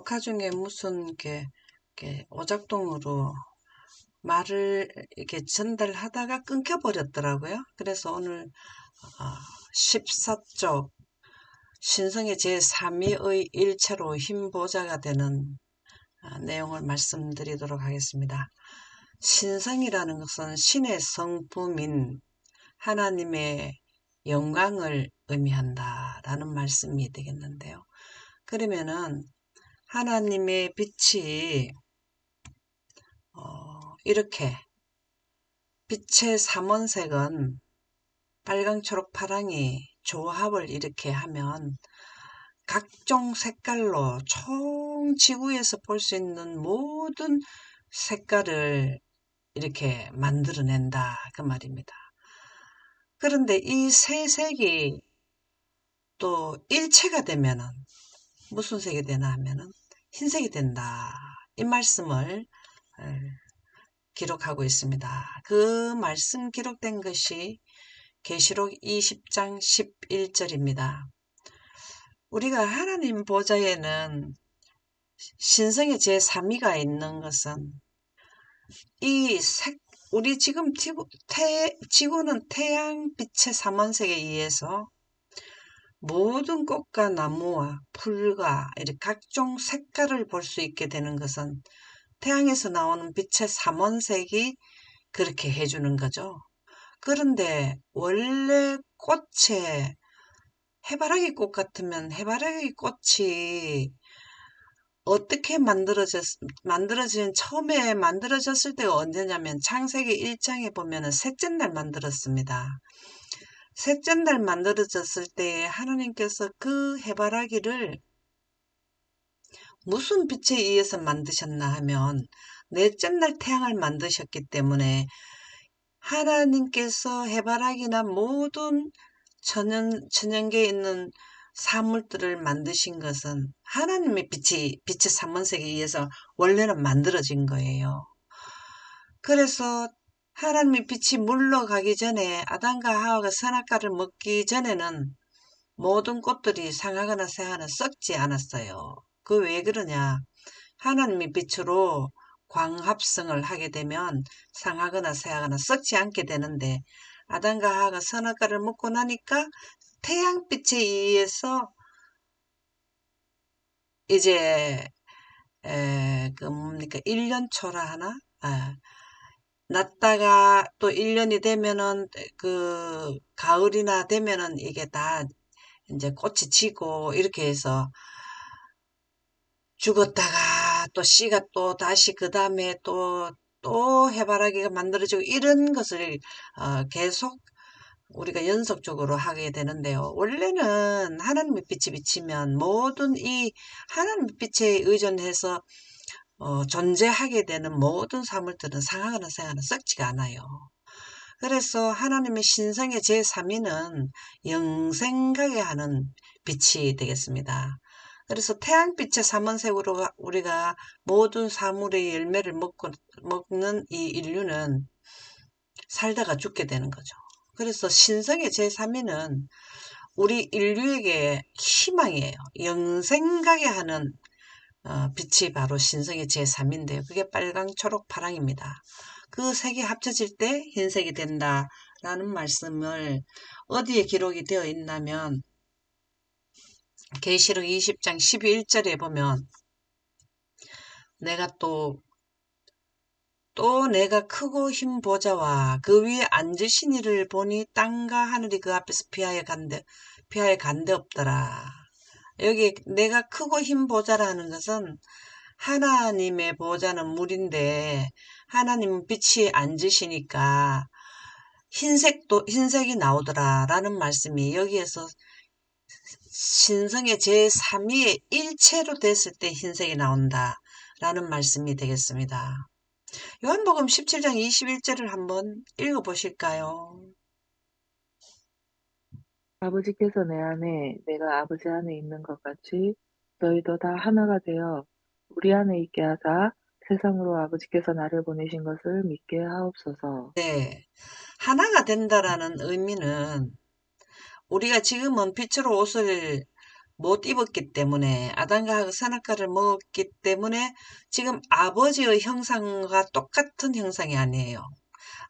녹화 중에 무슨 이렇게 오작동으로 말을 이렇게 전달하다가 끊겨버렸더라고요. 그래서 오늘 14쪽 신성의 제3위의 일체로 힘보자가 되는 내용을 말씀드리도록 하겠습니다. 신성이라는 것은 신의 성품인 하나님의 영광을 의미한다라는 말씀이 되겠는데요. 그러면은 하나님의 빛이 이렇게 빛의 삼원색은 빨강, 초록, 파랑이 조합을 이렇게 하면 각종 색깔로 총 지구에서 볼 수 있는 모든 색깔을 이렇게 만들어낸다 그 말입니다. 그런데 이 세 색이 또 일체가 되면은 무슨 색이 되나 하면은 흰색이 된다 이 말씀을 기록하고 있습니다. 그 말씀 기록된 것이 계시록 20장 11절입니다. 우리가 하나님 보좌에는 신성의 제3위가 있는 것은 우리 지금 지구는 태양빛의 삼원색에 의해서 모든 꽃과 나무와 풀과 이렇게 각종 색깔을 볼 수 있게 되는 것은 태양에서 나오는 빛의 삼원색이 그렇게 해주는 거죠. 그런데 원래 꽃에 해바라기 꽃 같으면 해바라기 꽃이 어떻게 처음에 만들어졌을 때가 언제냐면 창세기 1장에 보면은 셋째 날 만들었습니다. 셋째 날 만들어졌을 때 하나님께서 그 해바라기를 무슨 빛에 의해서 만드셨나 하면 넷째 날 태양을 만드셨기 때문에 하나님께서 해바라기나 모든 천연계에 있는 사물들을 만드신 것은 하나님의 빛의 삼원색에 의해서 원래는 만들어진 거예요. 그래서 하나님의 빛이 물러가기 전에 아담과 하와가 선악과를 먹기 전에는 모든 꽃들이 상하거나 새하거나 썩지 않았어요. 그 왜 그러냐? 하나님의 빛으로 광합성을 하게 되면 상하거나 새하거나 썩지 않게 되는데 아담과 하와가 선악과를 먹고 나니까 태양빛에 의해서 이제 그 뭡니까 1년초라 하나? 났다가 또 1년이 되면은 그 가을이나 되면은 이게 다 이제 꽃이 지고 이렇게 해서 죽었다가 또 씨가 또 다시 그 다음에 또 해바라기가 만들어지고 이런 것을 계속 우리가 연속적으로 하게 되는데요. 원래는 하나님의 빛이 비치면 모든 이 하나님의 빛에 의존해서 존재하게 되는 모든 사물들은 상하거나 새하거나 썩지가 않아요. 그래서 하나님의 신성의 제3위는 영생하게 하는 빛이 되겠습니다. 그래서 태양빛의 삼원색으로 우리가 모든 사물의 열매를 먹는 이 인류는 살다가 죽게 되는 거죠. 그래서 신성의 제3위는 우리 인류에게 희망이에요. 영생하게 하는 빛이 바로 신성의 제3인데요. 그게 빨강, 초록, 파랑입니다. 그 색이 합쳐질 때 흰색이 된다라는 말씀을 어디에 기록이 되어 있냐면 계시록 20장 11절에 보면 내가 또 내가 크고 흰 보좌와 그 위에 앉으신 이를 보니 땅과 하늘이 그 앞에서 피하여 간데 없더라. 여기 내가 크고 흰 보좌라는 것은 하나님의 보좌는 물인데 하나님은 빛이 앉으시니까 흰색이 나오더라 라는 말씀이 여기에서 신성의 제3위의 일체로 됐을 때 흰색이 나온다 라는 말씀이 되겠습니다. 요한복음 17장 21절을 한번 읽어보실까요? 아버지께서 내 안에 내가 아버지 안에 있는 것 같이 너희도 다 하나가 되어 우리 안에 있게 하사 세상으로 아버지께서 나를 보내신 것을 믿게 하옵소서. 네, 하나가 된다라는 의미는 우리가 지금은 빛으로 옷을 못 입었기 때문에 아담과 선악과를 먹었기 때문에 지금 아버지의 형상과 똑같은 형상이 아니에요.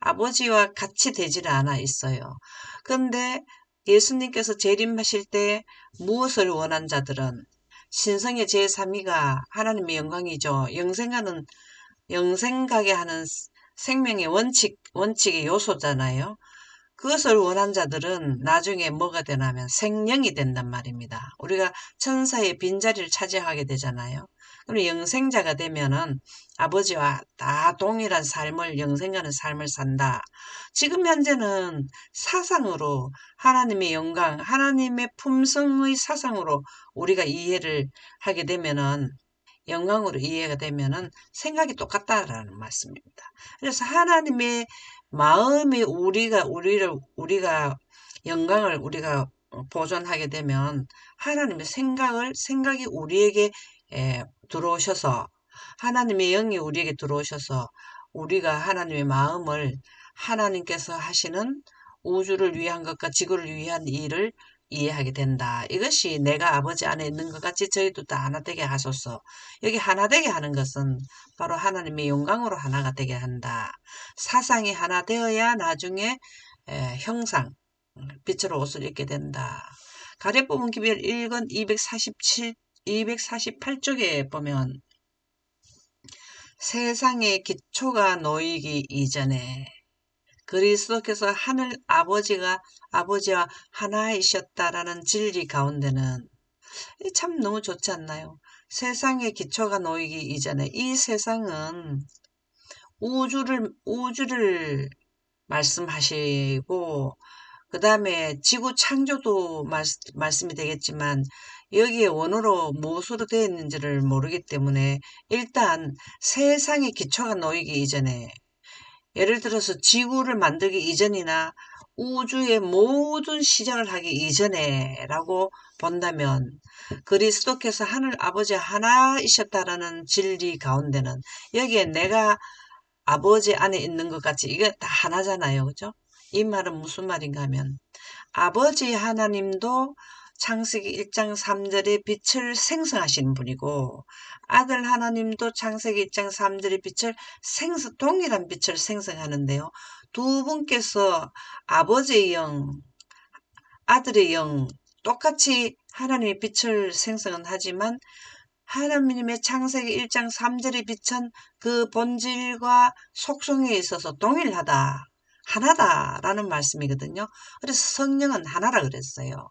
아버지와 같이 되지를 않아 있어요. 그런데 예수님께서 재림하실 때 무엇을 원한 자들은 신성의 제3위가 하나님의 영광이죠. 영생가게 하는 생명의 원칙의 요소잖아요. 그것을 원한 자들은 나중에 뭐가 되냐면 생령이 된단 말입니다. 우리가 천사의 빈자리를 차지하게 되잖아요. 그럼 영생자가 되면은 아버지와 다 동일한 삶을, 영생하는 삶을 산다. 지금 현재는 사상으로 하나님의 영광, 하나님의 품성의 사상으로 우리가 이해를 하게 되면은, 영광으로 이해가 되면은 생각이 똑같다라는 말씀입니다. 그래서 하나님의 마음이 우리가 영광을 우리가 보존하게 되면 하나님의 생각이 우리에게 들어오셔서, 하나님의 영이 우리에게 들어오셔서 우리가 하나님의 마음을, 하나님께서 하시는 우주를 위한 것과 지구를 위한 일을 이해하게 된다. 이것이 내가 아버지 안에 있는 것 같이 저희도 다 하나 되게 하소서. 여기 하나 되게 하는 것은 바로 하나님의 영광으로 하나가 되게 한다. 사상이 하나 되어야 나중에 형상, 빛으로 옷을 입게 된다. 가래뽑은 기별 1권 248쪽에 보면 세상의 기초가 놓이기 이전에 그리스도께서 하늘 아버지와 하나이셨다라는 진리 가운데는 참 너무 좋지 않나요? 세상의 기초가 놓이기 이전에 이 세상은 우주를 말씀하시고, 그 다음에 지구 창조도 말씀이 되겠지만, 여기에 원어로 무엇으로 되어 있는지를 모르기 때문에, 일단 세상의 기초가 놓이기 이전에, 예를 들어서 지구를 만들기 이전이나 우주의 모든 시작을 하기 이전에 라고 본다면, 그리스도께서 하늘 아버지 하나이셨다라는 진리 가운데는 여기에 내가 아버지 안에 있는 것 같이 이게 다 하나잖아요. 그죠? 이 말은 무슨 말인가 하면 아버지 하나님도 창세기 1장 3절의 빛을 생성하시는 분이고, 아들 하나님도 창세기 1장 3절의 빛을 동일한 빛을 생성하는데요. 두 분께서 아버지의 영, 아들의 영, 똑같이 하나님의 빛을 생성은 하지만 하나님의 창세기 1장 3절의 빛은 그 본질과 속성에 있어서 동일하다, 하나다라는 말씀이거든요. 그래서 성령은 하나라 그랬어요.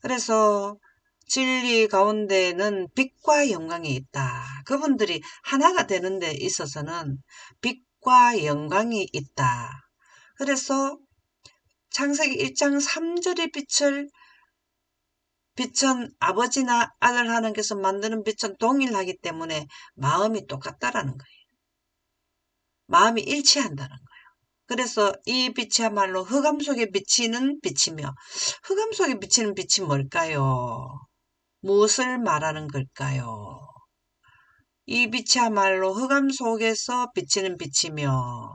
그래서 진리 가운데는 빛과 영광이 있다. 그분들이 하나가 되는 데 있어서는 빛과 영광이 있다. 그래서 창세기 1장 3절의 빛은 아버지나 아들 하나님께서 만드는 빛은 동일하기 때문에 마음이 똑같다라는 거예요. 마음이 일치한다는 거예요. 그래서 이 빛이야말로 흑암 속에 비치는 빛이며, 흑암 속에 비치는 빛이 뭘까요? 무엇을 말하는 걸까요? 이 빛이야말로 흑암 속에서 비치는 빛이며,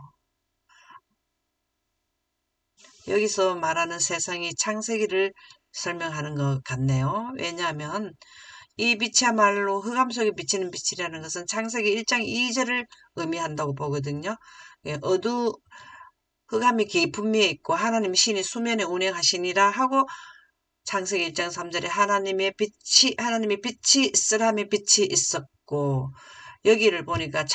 여기서 말하는 세상이 창세기를 설명하는 것 같네요. 왜냐하면 이 빛이야말로 흑암 속에 비치는 빛이라는 것은 창세기 1장 2절을 의미한다고 보거든요. 예, 흑암이 깊은 위에 있고 하나님 신이 수면에 운행하시니라 하고, 창세기 1장 3절에 하나님의 빛이 쓰라함의 빛이 있었고, 여기를 보니까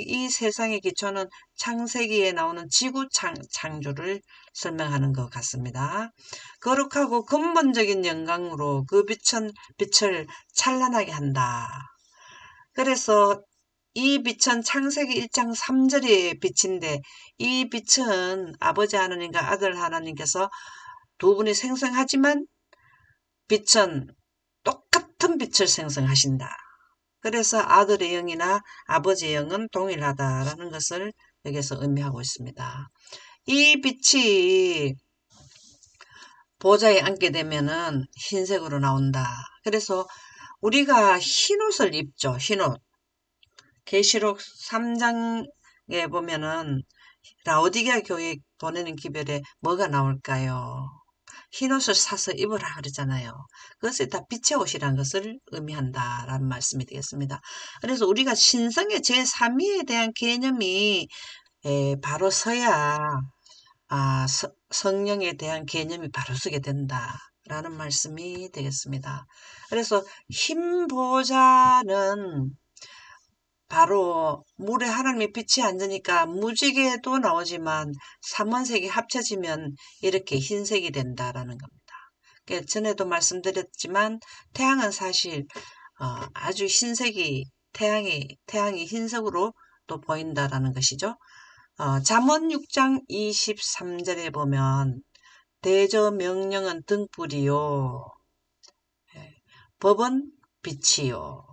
이 세상의 기초는 창세기에 나오는 지구 창조를 설명하는 것 같습니다. 거룩하고 근본적인 영광으로 그 빛을 찬란하게 한다. 그래서 이 빛은 창세기 1장 3절의 빛인데, 이 빛은 아버지 하나님과 아들 하나님께서 두 분이 생성하지만 빛은 똑같은 빛을 생성하신다. 그래서 아들의 영이나 아버지의 영은 동일하다라는 것을 여기서 의미하고 있습니다. 이 빛이 보좌에 앉게 되면은 흰색으로 나온다. 그래서 우리가 흰옷을 입죠. 흰옷. 계시록 3장에 보면은 라오디게아 교회 보내는 기별에 뭐가 나올까요? 흰 옷을 사서 입으라 그러잖아요. 그것에 다 빛의 옷이라는 것을 의미한다라는 말씀이 되겠습니다. 그래서 우리가 신성의 제3위에 대한 개념이 바로 서야 성령에 대한 개념이 바로 서게 된다라는 말씀이 되겠습니다. 그래서 흰 보좌는 바로 물에 하나님의 빛이 앉으니까 무지개도 나오지만 삼원색이 합쳐지면 이렇게 흰색이 된다라는 겁니다. 전에도 말씀드렸지만 태양은 사실 아주 흰색이 태양이 흰색으로 또 보인다라는 것이죠. 잠언 6장 23절에 보면 대저 명령은 등불이요 법은 빛이요.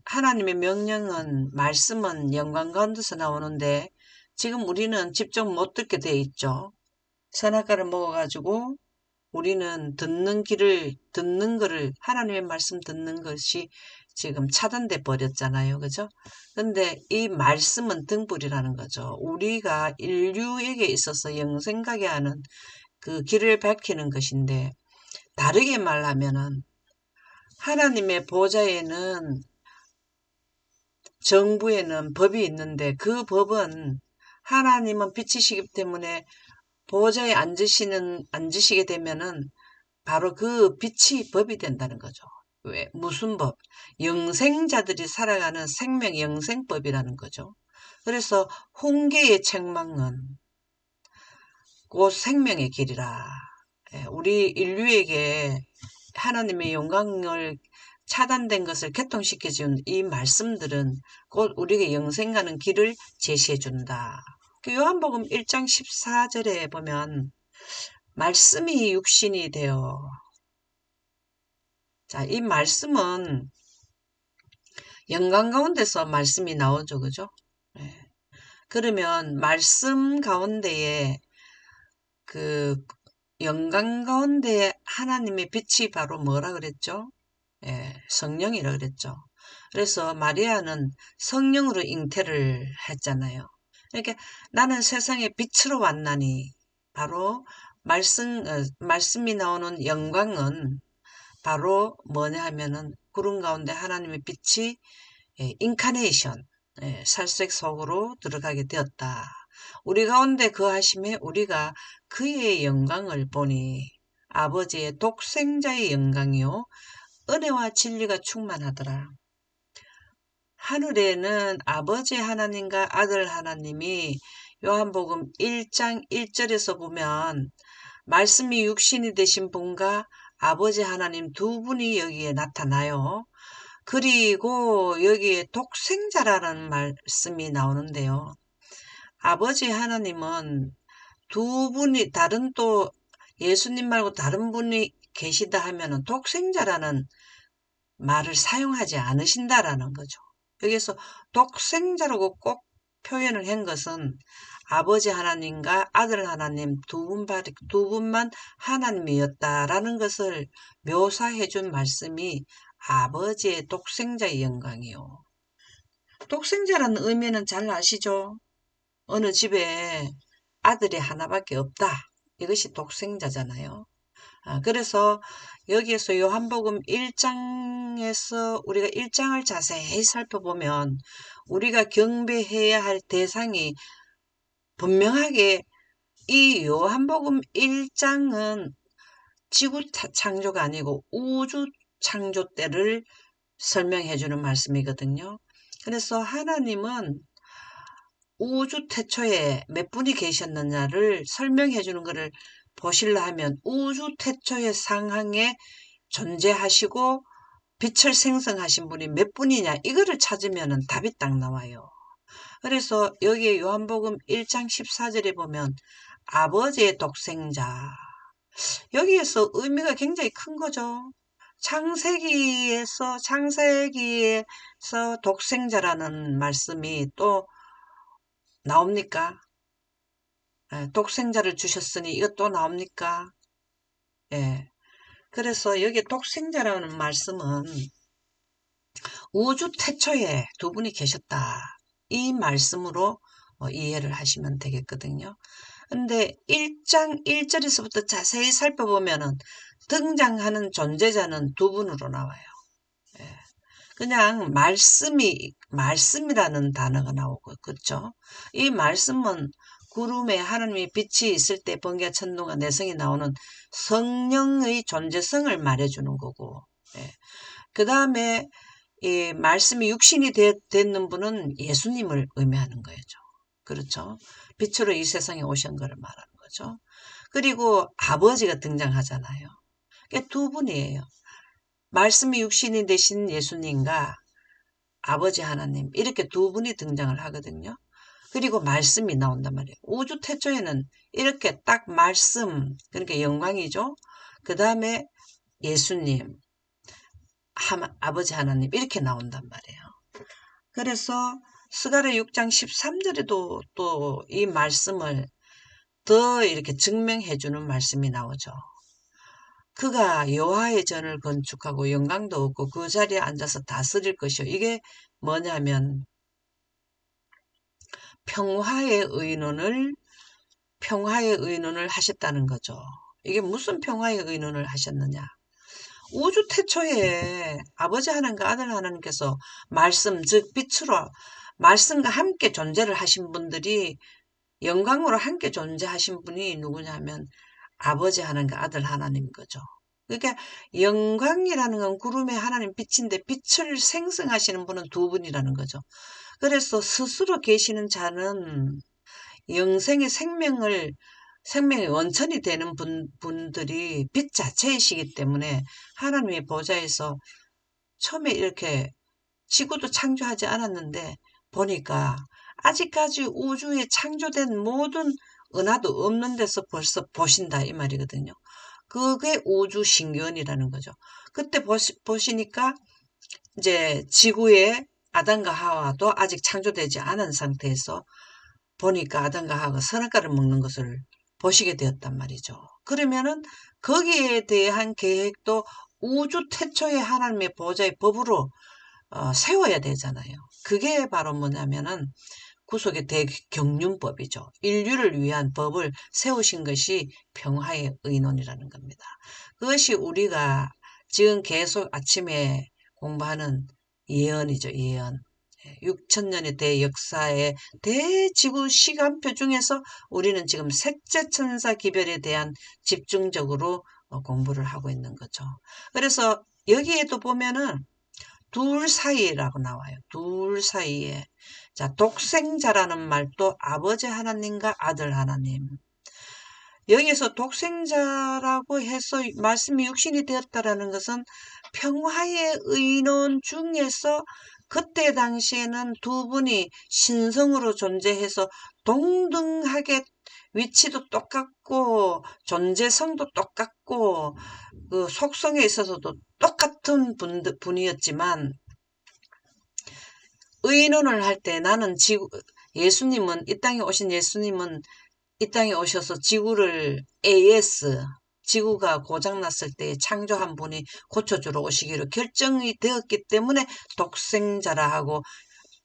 하나님의 명령은, 말씀은 영광 가운데서 나오는데, 지금 우리는 직접 못 듣게 돼 있죠. 선악과를 먹어가지고, 우리는 듣는 거를, 하나님의 말씀 듣는 것이 지금 차단돼 버렸잖아요. 그죠? 근데 이 말씀은 등불이라는 거죠. 우리가 인류에게 있어서 영생 가게 하는 그 길을 밝히는 것인데, 다르게 말하면은, 하나님의 보좌에는 정부에는 법이 있는데 그 법은 하나님은 빛이시기 때문에 보좌에 앉으시게 되면은 바로 그 빛이 법이 된다는 거죠. 왜? 무슨 법? 영생자들이 살아가는 생명 영생법이라는 거죠. 그래서 훈계의 책망은 곧 생명의 길이라. 우리 인류에게 하나님의 영광을 차단된 것을 개통시켜준 이 말씀들은 곧 우리에게 영생 가는 길을 제시해준다. 요한복음 1장 14절에 보면 말씀이 육신이 되어 자, 이 말씀은 영광 가운데서 말씀이 나오죠. 그죠? 그러면 말씀 가운데에 그 영광 가운데 하나님의 빛이 바로 뭐라 그랬죠? 성령이라 그랬죠. 그래서 마리아는 성령으로 잉태를 했잖아요. 그러니까 나는 세상에 빛으로 왔나니 바로 말씀이 나오는 영광은 바로 뭐냐 하면은 구름 가운데 하나님의 빛이 인카네이션, 살색 속으로 들어가게 되었다. 우리 가운데 거하심에 우리가 그의 영광을 보니 아버지의 독생자의 영광이요 은혜와 진리가 충만하더라. 하늘에는 아버지 하나님과 아들 하나님이 요한복음 1장 1절에서 보면 말씀이 육신이 되신 분과 아버지 하나님 두 분이 여기에 나타나요. 그리고 여기에 독생자라는 말씀이 나오는데요. 아버지 하나님은 두 분이 다른 또 예수님 말고 다른 분이 계시다 하면은 독생자라는 말을 사용하지 않으신다라는 거죠. 여기서 독생자라고 꼭 표현을 한 것은 아버지 하나님과 아들 하나님 두 분만 하나님이었다라는 것을 묘사해 준 말씀이 아버지의 독생자의 영광이요. 독생자라는 의미는 잘 아시죠? 어느 집에 아들이 하나밖에 없다. 이것이 독생자잖아요. 그래서 여기에서 요한복음 1장에서 우리가 1장을 자세히 살펴보면 우리가 경배해야 할 대상이 분명하게 이 요한복음 1장은 지구 창조가 아니고 우주 창조 때를 설명해 주는 말씀이거든요. 그래서 하나님은 우주 태초에 몇 분이 계셨느냐를 설명해 주는 것을 보실라 하면 우주 태초의 상황에 존재하시고 빛을 생성하신 분이 몇 분이냐 이거를 찾으면 답이 딱 나와요. 그래서 여기에 요한복음 1장 14절에 보면 아버지의 독생자 여기에서 의미가 굉장히 큰 거죠. 창세기에서 독생자라는 말씀이 또 나옵니까? 독생자를 주셨으니 이것 또 나옵니까? 예. 그래서 여기 독생자라는 말씀은 우주 태초에 두 분이 계셨다. 이 말씀으로 이해를 하시면 되겠거든요. 근데 1장 1절에서부터 자세히 살펴보면은 등장하는 존재자는 두 분으로 나와요. 예. 그냥 말씀이라는 단어가 나오고, 그렇죠? 이 말씀은 구름에 하나님의 빛이 있을 때 번개와 천둥과 내성이 나오는 성령의 존재성을 말해주는 거고, 예. 그 다음에 이 말씀이 육신이 됐는 분은 예수님을 의미하는 거죠. 그렇죠? 빛으로 이 세상에 오신 것을 말하는 거죠. 그리고 아버지가 등장하잖아요. 그게 두 분이에요. 말씀이 육신이 되신 예수님과 아버지 하나님 이렇게 두 분이 등장을 하거든요. 그리고 말씀이 나온단 말이에요. 우주 태초에는 이렇게 딱 말씀, 그러니까 영광이죠. 그 다음에 예수님, 아버지 하나님 이렇게 나온단 말이에요. 그래서 스가랴 6장 13절에도 또 이 말씀을 더 이렇게 증명해 주는 말씀이 나오죠. 그가 여호와의 전을 건축하고 영광도 없고 그 자리에 앉아서 다스릴 것이요. 이게 뭐냐면 평화의 의논을 하셨다는 거죠. 이게 무슨 평화의 의논을 하셨느냐? 우주 태초에 아버지 하나님과 아들 하나님께서 말씀, 즉 빛으로 말씀과 함께 존재를 하신 분들이 영광으로 함께 존재하신 분이 누구냐면 아버지 하나님과 아들 하나님인 거죠. 그러니까 영광이라는 건 구름의 하나님 빛인데 빛을 생성하시는 분은 두 분이라는 거죠. 그래서 스스로 계시는 자는 영생의 생명의 원천이 되는 분들이 빛 자체이시기 때문에 하나님의 보좌에서 처음에 이렇게 지구도 창조하지 않았는데 보니까 아직까지 우주에 창조된 모든 은하도 없는 데서 벌써 보신다 이 말이거든요. 그게 우주 신기원이라는 거죠. 그때 보시니까 이제 지구에 아담과 하와도 아직 창조되지 않은 상태에서 보니까 아담과 하와가 선악과를 먹는 것을 보시게 되었단 말이죠. 그러면은 거기에 대한 계획도 우주 태초의 하나님의 보좌의 법으로 세워야 되잖아요. 그게 바로 뭐냐면은 구속의 대경륜법이죠. 인류를 위한 법을 세우신 것이 평화의 의논이라는 겁니다. 그것이 우리가 지금 계속 아침에 공부하는 예언이죠. 예언. 6천년의 대역사의 대지구 시간표 중에서 우리는 지금 셋째 천사 기별에 대한 집중적으로 공부를 하고 있는 거죠. 그래서 여기에도 보면은 둘 사이라고 나와요. 둘 사이에. 자, 독생자라는 말도 아버지 하나님과 아들 하나님. 여기서 독생자라고 해서 말씀이 육신이 되었다라는 것은 평화의 의논 중에서 그때 당시에는 두 분이 신성으로 존재해서 동등하게 위치도 똑같고 존재성도 똑같고 그 속성에 있어서도 똑같은 분이었지만 의논을 할 때 나는 예수님은 이 땅에 오신 예수님은 이 땅에 오셔서 지구를 지구가 고장났을 때 창조한 분이 고쳐주러 오시기로 결정이 되었기 때문에 독생자라 하고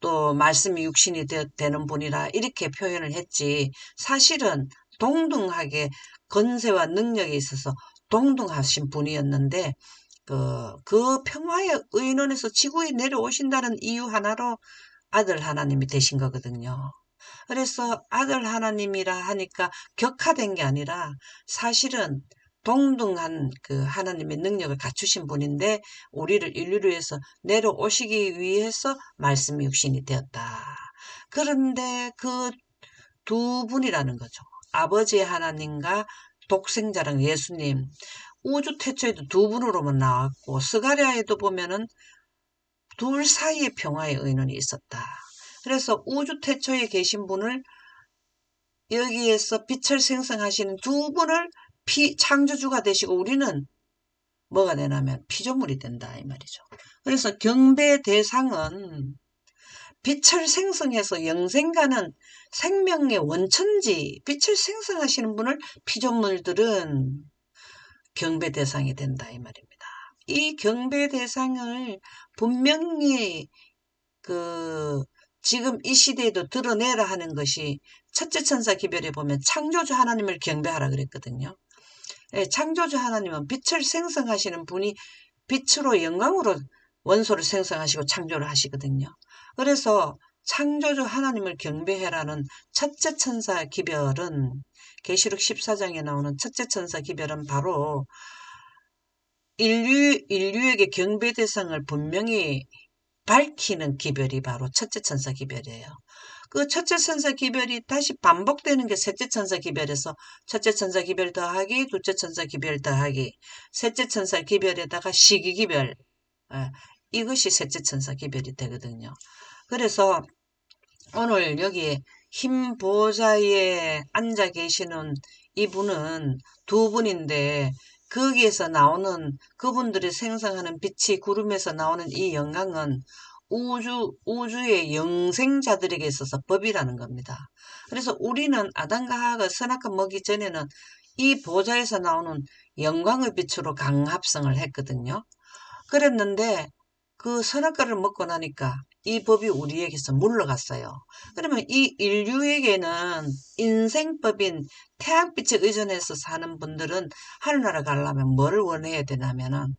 또 말씀이 육신이 되는 분이라 이렇게 표현을 했지 사실은 동등하게 건세와 능력에 있어서 동등하신 분이었는데 그 평화의 의논에서 지구에 내려오신다는 이유 하나로 아들 하나님이 되신 거거든요. 그래서 아들 하나님이라 하니까 격화된 게 아니라 사실은 동등한 그 하나님의 능력을 갖추신 분인데 우리를 인류를 위해서 내려오시기 위해서 말씀이 육신이 되었다. 그런데 그 두 분이라는 거죠. 아버지 하나님과 독생자랑 예수님. 우주 태초에도 두 분으로만 나왔고 스가랴에도 보면은 둘 사이에 평화의 의논이 있었다. 그래서 우주 태초에 계신 분을 여기에서 빛을 생성하시는 두 분을 창조주가 되시고 우리는 뭐가 되냐면 피조물이 된다 이 말이죠. 그래서 경배 대상은 빛을 생성해서 영생가는 생명의 원천지 빛을 생성하시는 분을 피조물들은 경배 대상이 된다 이 말입니다. 이 경배 대상을 분명히 지금 이 시대에도 드러내라 하는 것이 첫째 천사 기별에 보면 창조주 하나님을 경배하라 그랬거든요. 예, 창조주 하나님은 빛을 생성하시는 분이 빛으로 영광으로 원소를 생성하시고 창조를 하시거든요. 그래서 창조주 하나님을 경배해라는 첫째 천사 기별은 계시록 14장에 나오는 첫째 천사 기별은 바로 인류에게 경배 대상을 분명히 밝히는 기별이 바로 첫째 천사 기별이에요. 그 첫째 천사 기별이 다시 반복되는 게 셋째 천사 기별에서 첫째 천사 기별 더하기, 둘째 천사 기별 더하기, 셋째 천사 기별에다가 시기 기별, 이것이 셋째 천사 기별이 되거든요. 그래서 오늘 여기 흰 보좌에 앉아 계시는 이분은 두 분인데 거기에서 나오는 그분들이 생성하는 빛이 구름에서 나오는 이 영광은 우주의 영생자들에게 있어서 법이라는 겁니다. 그래서 우리는 아담과 하와가 선악과 먹기 전에는 이 보좌에서 나오는 영광의 빛으로 강합성을 했거든요. 그랬는데 그 선악과를 먹고 나니까 이 법이 우리에게서 물러갔어요. 그러면 이 인류에게는 인생법인 태양빛에 의존해서 사는 분들은 하늘나라 가려면 뭐를 원해야 되냐면은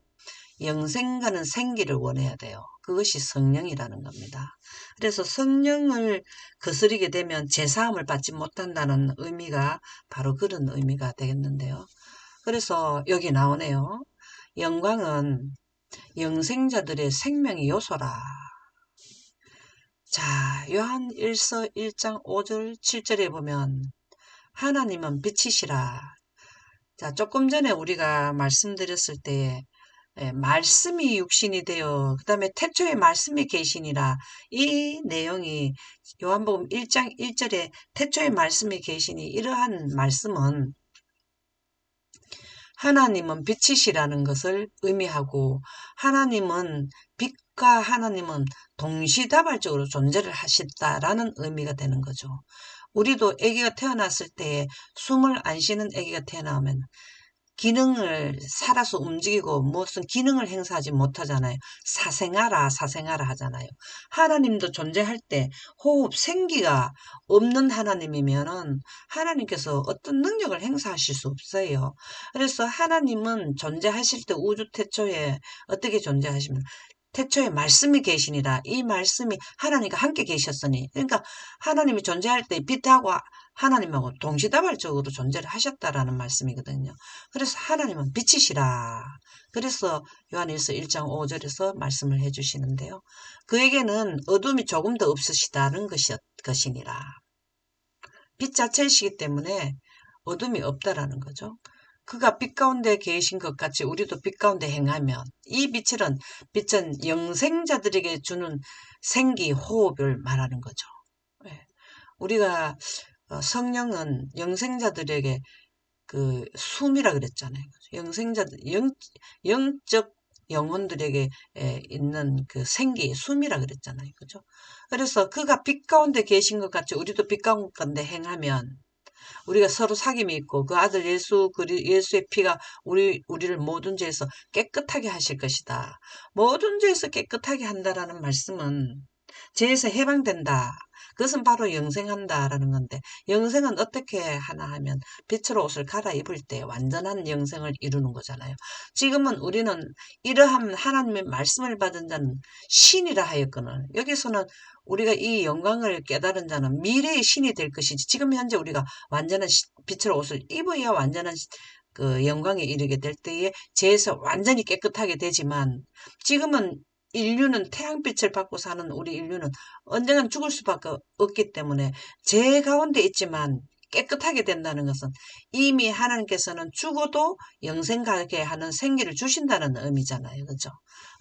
영생가는 생기를 원해야 돼요. 그것이 성령이라는 겁니다. 그래서 성령을 거스르게 되면 제사함을 받지 못한다는 의미가 바로 그런 의미가 되겠는데요. 그래서 여기 나오네요. 영광은 영생자들의 생명의 요소라. 자, 요한 1서 1장 5절 7절에 보면 하나님은 빛이시라. 자, 조금 전에 우리가 말씀드렸을 때 말씀이 육신이 되어 그 다음에 태초에 말씀이 계시니라. 이 내용이 요한복음 1장 1절에 태초에 말씀이 계시니 이러한 말씀은 하나님은 빛이시라는 것을 의미하고 하나님은 빛과 하나님은 동시다발적으로 존재를 하셨다라는 의미가 되는 거죠. 우리도 아기가 태어났을 때 숨을 안 쉬는 아기가 태어나면 기능을 살아서 움직이고 무슨 기능을 행사하지 못하잖아요. 사생하라 하잖아요. 하나님도 존재할 때 호흡 생기가 없는 하나님이면은 하나님께서 어떤 능력을 행사하실 수 없어요. 그래서 하나님은 존재하실 때 우주 태초에 어떻게 존재하시면 태초에 말씀이 계시니라. 이 말씀이 하나님과 함께 계셨으니 그러니까 하나님이 존재할 때 빛하고 하나님하고 동시다발적으로 존재를 하셨다라는 말씀이거든요. 그래서 하나님은 빛이시라. 그래서 요한일서 1장 5절에서 말씀을 해주시는데요. 그에게는 어둠이 조금 더 없으시다는 것이니라. 빛 자체이시기 때문에 어둠이 없다라는 거죠. 그가 빛 가운데 계신 것 같이 우리도 빛 가운데 행하면 이 빛은 영생자들에게 주는 생기, 호흡을 말하는 거죠. 우리가 성령은 영생자들에게 그 숨이라 그랬잖아요. 영생자들, 영적 영혼들에게 있는 그 생기, 숨이라 그랬잖아요. 그죠? 그래서 그가 빛 가운데 계신 것 같이 우리도 빛 가운데 행하면 우리가 서로 사귐이 있고 그 아들 예수의 피가 우리를 모든 죄에서 깨끗하게 하실 것이다. 모든 죄에서 깨끗하게 한다라는 말씀은 죄에서 해방된다. 그것은 바로 영생한다라는 건데 영생은 어떻게 하나 하면 빛으로 옷을 갈아입을 때 완전한 영생을 이루는 거잖아요. 지금은 우리는 이러한 하나님의 말씀을 받은 자는 신이라 하였거늘 여기서는 우리가 이 영광을 깨달은 자는 미래의 신이 될 것이지 지금 현재 우리가 완전한 빛으로 옷을 입어야 완전한 그 영광에 이르게 될 때에 죄에서 완전히 깨끗하게 되지만 지금은 인류는 태양빛을 받고 사는 우리 인류는 언젠간 죽을 수밖에 없기 때문에 죄 가운데 있지만 깨끗하게 된다는 것은 이미 하나님께서는 죽어도 영생 가게 하는 생기를 주신다는 의미잖아요. 그죠?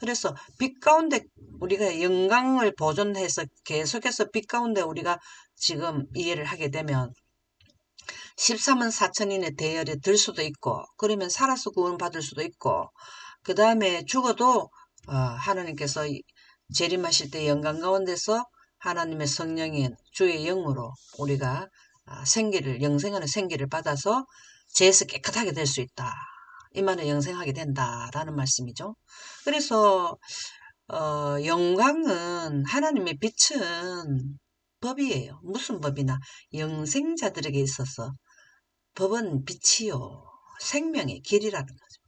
그래서 빛 가운데 우리가 영광을 보존해서 계속해서 빛 가운데 우리가 지금 이해를 하게 되면 13은 4천인의 대열에 들 수도 있고 그러면 살아서 구원받을 수도 있고 그 다음에 죽어도 하나님께서 재림하실 때 영광 가운데서 하나님의 성령인 주의 영으로 우리가 영생하는 생기를 받아서 죄에서 깨끗하게 될 수 있다. 이 말은 영생하게 된다라는 말씀이죠. 그래서 영광은 하나님의 빛은 법이에요. 무슨 법이나 영생자들에게 있어서 법은 빛이요. 생명의 길이라는 거죠.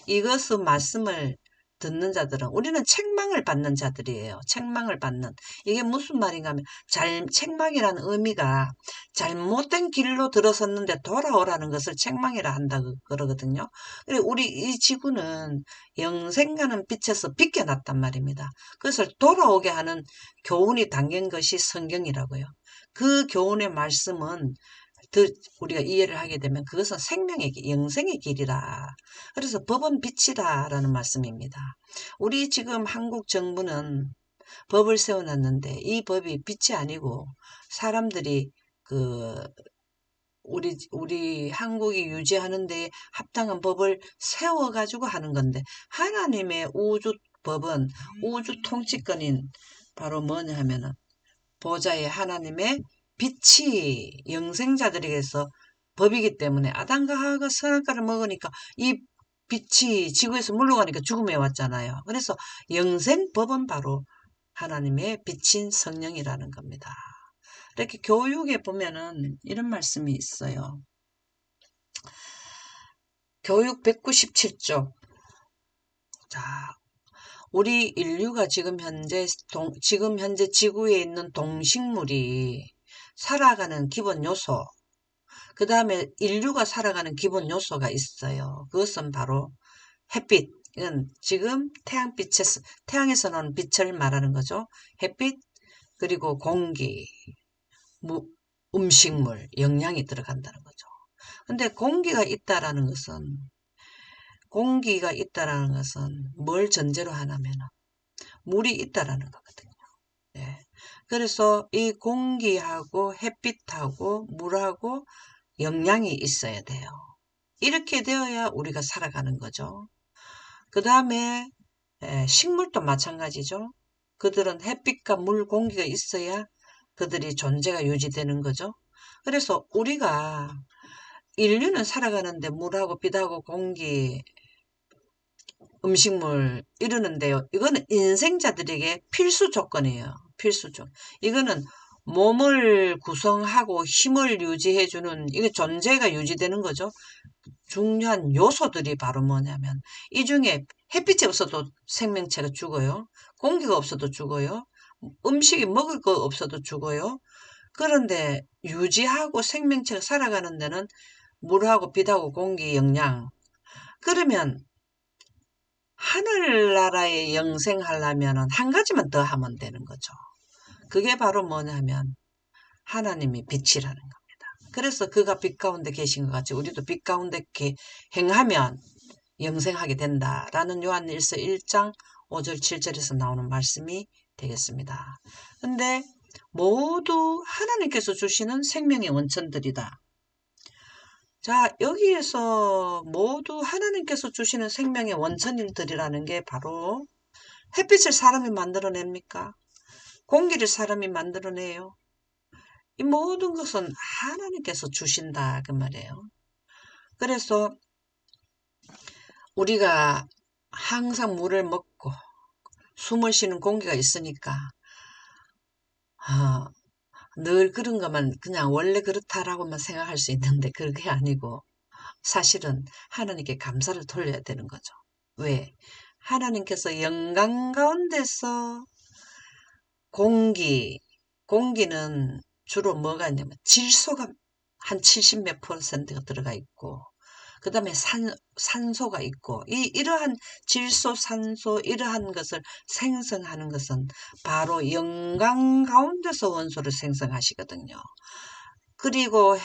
이것의 말씀을 듣는 자들은 우리는 책망을 받는 자들이에요. 책망을 받는. 이게 무슨 말인가 하면 책망이라는 의미가 잘못된 길로 들어섰는데 돌아오라는 것을 책망이라 한다 그러거든요. 그리고 우리 이 지구는 영생가는 빛에서 비껴났단 말입니다. 그것을 돌아오게 하는 교훈이 담긴 것이 성경이라고요. 그 교훈의 말씀은 우리가 이해를 하게 되면 그것은 생명의 영생의 길이라. 그래서 법은 빛이다라는 말씀입니다. 우리 지금 한국 정부는 법을 세워놨는데 이 법이 빛이 아니고 사람들이 그 우리 한국이 유지하는 데 합당한 법을 세워가지고 하는 건데 하나님의 우주 법은 우주 통치권인 바로 뭐냐 하면은 보좌의 하나님의 빛이 영생자들에게서 법이기 때문에 아담과 하와가 선악과를 먹으니까 이 빛이 지구에서 물러가니까 죽음에 왔잖아요. 그래서 영생법은 바로 하나님의 빛인 성령이라는 겁니다. 이렇게 교육에 보면은 이런 말씀이 있어요. 교육 197쪽. 자, 우리 인류가 지금 현재 지구에 있는 동식물이 살아가는 기본 요소, 그 다음에 인류가 살아가는 기본 요소가 있어요. 그것은 바로 햇빛. 이건 지금 태양에서 나오는 빛을 말하는 거죠. 햇빛, 그리고 공기, 음식물, 영양이 들어간다는 거죠. 근데 공기가 있다라는 것은 뭘 전제로 하냐면 물이 있다라는 거거든요. 네. 그래서 이 공기하고 햇빛하고 물하고 영양이 있어야 돼요. 이렇게 되어야 우리가 살아가는 거죠. 그 다음에 식물도 마찬가지죠. 그들은 햇빛과 물, 공기가 있어야 그들이 존재가 유지되는 거죠. 그래서 우리가 인류는 살아가는데 물하고 빛하고 공기, 음식물 이러는데요. 이거는 인생자들에게 필수 조건이에요. 필수 조건. 이거는 몸을 구성하고 힘을 유지해주는 이게 존재가 유지되는 거죠. 중요한 요소들이 바로 뭐냐면 이 중에 햇빛이 없어도 생명체가 죽어요. 공기가 없어도 죽어요. 음식이 먹을 거 없어도 죽어요. 그런데 유지하고 생명체가 살아가는 데는 물하고 빛하고 공기, 영양. 그러면 하늘나라에 영생하려면 한 가지만 더 하면 되는 거죠. 그게 바로 뭐냐면 하나님이 빛이라는 겁니다. 그래서 그가 빛 가운데 계신 것 같이 우리도 빛 가운데 행하면 영생하게 된다라는 요한일서 1장 5절 7절에서 나오는 말씀이 되겠습니다. 근데 모두 하나님께서 주시는 생명의 원천들이다. 자, 여기에서 모두 하나님께서 주시는 생명의 원천인들이라는 게 바로 햇빛을 사람이 만들어냅니까? 공기를 사람이 만들어내요. 이 모든 것은 하나님께서 주신다 그 말이에요. 그래서 우리가 항상 물을 먹고 숨을 쉬는 공기가 있으니까 늘 그런 것만 그냥 원래 그렇다라고만 생각할 수 있는데 그게 아니고 사실은 하나님께 감사를 돌려야 되는 거죠. 왜? 하나님께서 영광 가운데서 공기는 주로 뭐가 있냐면 질소가 한 70 몇 %가 들어가 있고 그 다음에 산소가 있고 이러한 질소, 산소 이러한 것을 생성하는 것은 바로 영광 가운데서 원소를 생성하시거든요. 그리고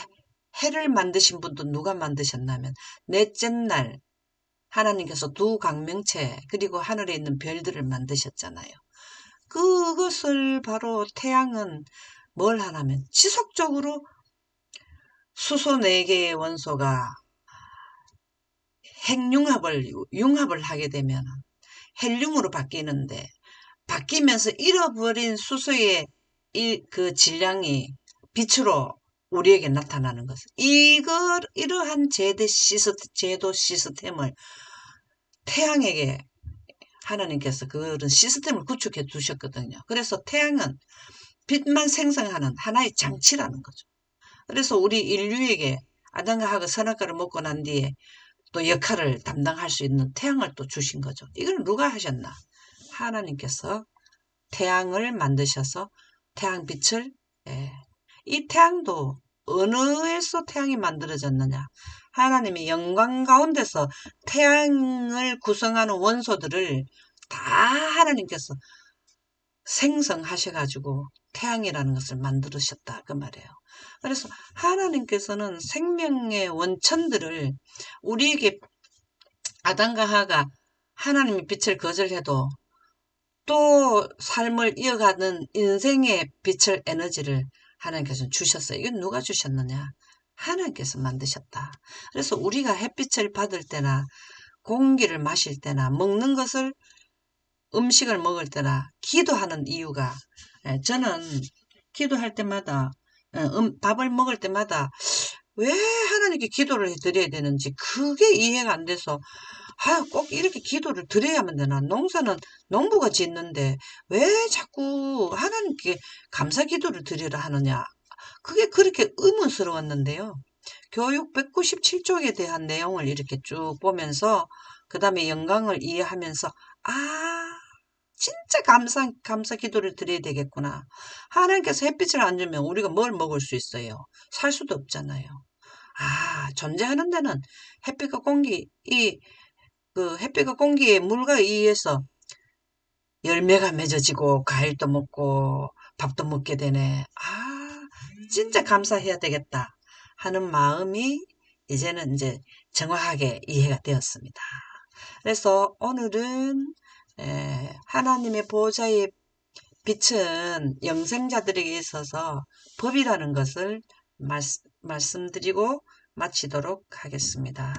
해를 만드신 분도 누가 만드셨냐면 넷째 날 하나님께서 두 광명체 그리고 하늘에 있는 별들을 만드셨잖아요. 그것을 바로 태양은 뭘 하냐면 지속적으로 수소 4개의 원소가 융합을 하게 되면 헬륨으로 바뀌는데 바뀌면서 잃어버린 수소의 그 질량이 빛으로 우리에게 나타나는 것. 이러한 제도 시스템을 태양에게 하나님께서 그런 시스템을 구축해 두셨거든요. 그래서 태양은 빛만 생성하는 하나의 장치라는 거죠. 그래서 우리 인류에게 아담과 하가 선악과를 먹고 난 뒤에 또 역할을 담당할 수 있는 태양을 또 주신 거죠. 이걸 누가 하셨나? 하나님께서 태양을 만드셔서 태양빛을, 예. 이 태양도 어느에서 태양이 만들어졌느냐? 하나님이 영광 가운데서 태양을 구성하는 원소들을 다 하나님께서 생성하셔가지고 태양이라는 것을 만들으셨다 그 말이에요. 그래서 하나님께서는 생명의 원천들을 우리에게 아담과 하가 하나님의 빛을 거절해도 또 삶을 이어가는 인생의 빛을 에너지를 하나님께서 주셨어요. 이건 누가 주셨느냐? 하나님께서 만드셨다. 그래서 우리가 햇빛을 받을 때나 공기를 마실 때나 먹는 것을 음식을 먹을 때나 기도하는 이유가, 저는 기도할 때마다 밥을 먹을 때마다 왜 하나님께 기도를 드려야 되는지 그게 이해가 안 돼서 꼭 이렇게 기도를 드려야만 되나? 농사는 농부가 짓는데 왜 자꾸 하나님께 감사 기도를 드리라 하느냐? 그게 그렇게 의문스러웠는데요. 교육 197쪽에 대한 내용을 이렇게 쭉 보면서 그 다음에 영광을 이해하면서 진짜 감사 기도를 드려야 되겠구나. 하나님께서 햇빛을 안 주면 우리가 뭘 먹을 수 있어요? 살 수도 없잖아요. 존재하는 데는 햇빛과 공기, 그 햇빛과 공기의 물과 의해서 열매가 맺어지고 과일도 먹고 밥도 먹게 되네. 진짜 감사해야 되겠다 하는 마음이 이제는 이제 정확하게 이해가 되었습니다. 그래서 오늘은 하나님의 보호자의 빛은 영생자들에게 있어서 법이라는 것을 말씀드리고 마치도록 하겠습니다.